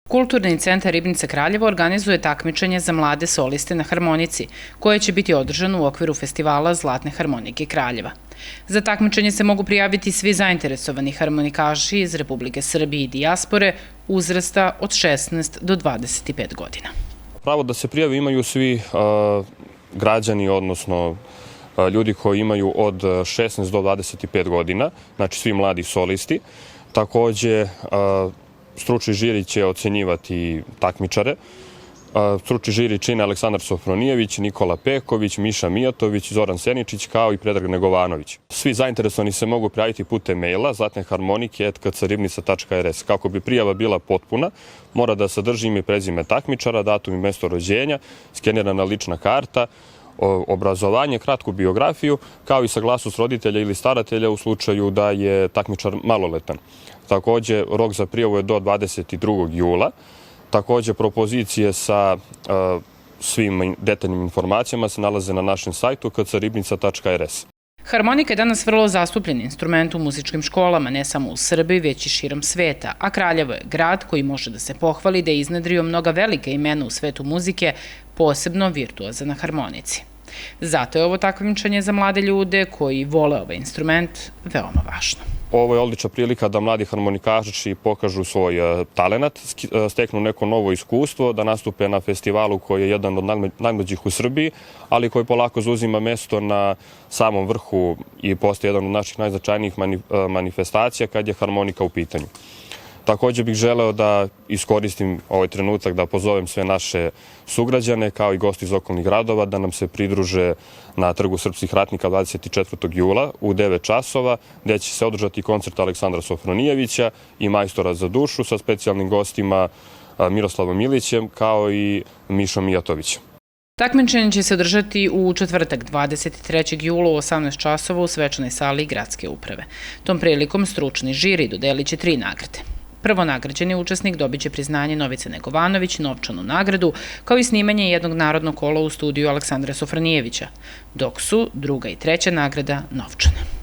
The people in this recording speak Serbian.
Kulturni centar Ribnica Kraljevo organizuje takmičenje za mlade soliste na harmonici, koje će biti održano u okviru festivala Zlatne harmonike Kraljeva. Za takmičenje se mogu prijaviti svi zainteresovani harmonikaši iz Republike Srbije i dijaspore uzrasta od 16 do 25 godina. Pravo da se prijave imaju svi građani, odnosno ljudi koji imaju od 16 do 25 godina, znači svi mladi solisti. Takođe, stručni žiri će ocenjivati takmičare. Stručni žiri čine Aleksandar Sofronijević, Nikola Peković, Miša Mijatović, Zoran Seničić, kao i Predrag Negovanović. Svi zainteresovani se mogu prijaviti putem maila zlatneharmonike@kcribnica.rs. Kako bi prijava bila potpuna, mora da sadrži ime i prezime takmičara, datum i mesto rođenja, skenirana lična karta, obrazovanje, kratku biografiju, kao i saglasnost roditelja ili staratelja u slučaju da je takmičar maloletan. Takođe, rok za prijavu je do 22. jula. Takođe, propozicije sa svim detaljnim informacijama se nalaze na našem sajtu kcribnica.rs. Harmonika je danas vrlo zastupljen instrument u muzičkim školama, ne samo u Srbiji, već i širom sveta, a Kraljevo je grad koji može da se pohvali da je iznedrio mnoga velika imena u svetu muzike, posebno virtuoza na harmonici. Zato je ovo takmičenje za mlade ljude koji vole ovaj instrument veoma važno. Ovo je odlična prilika da mladi harmonikaši pokažu svoj talenat, steknu neko novo iskustvo, da nastupe na festivalu koji je jedan od najmlađih u Srbiji, ali koji polako zauzima mesto na samom vrhu i postaje jedan od naših najznačajnijih manifestacija kad je harmonika u pitanju. Takođe bih želeo da iskoristim ovaj trenutak da pozovem sve naše sugrađane kao i gosti iz okolnih gradova da nam se pridruže na Trgu srpskih ratnika 24. jula u 9 časova, gde će se održati koncert Aleksandra Sofronijevića i Majstora za dušu sa specijalnim gostima Miroslavom Ilićem kao i Mišom Mijatovićem. Takmičenje će se održati u četvrtak 23. jula u 18 časova u svečanoj sali Gradske uprave. Tom prilikom stručni žiri dodelit će 3 nagrade. Prvonagrađeni učesnik dobit će priznanje Novice Negovanović, novčanu nagradu, kao i snimanje jednog narodnog kola u studiju Aleksandra Sofronijevića, dok su druga i treća nagrada novčana.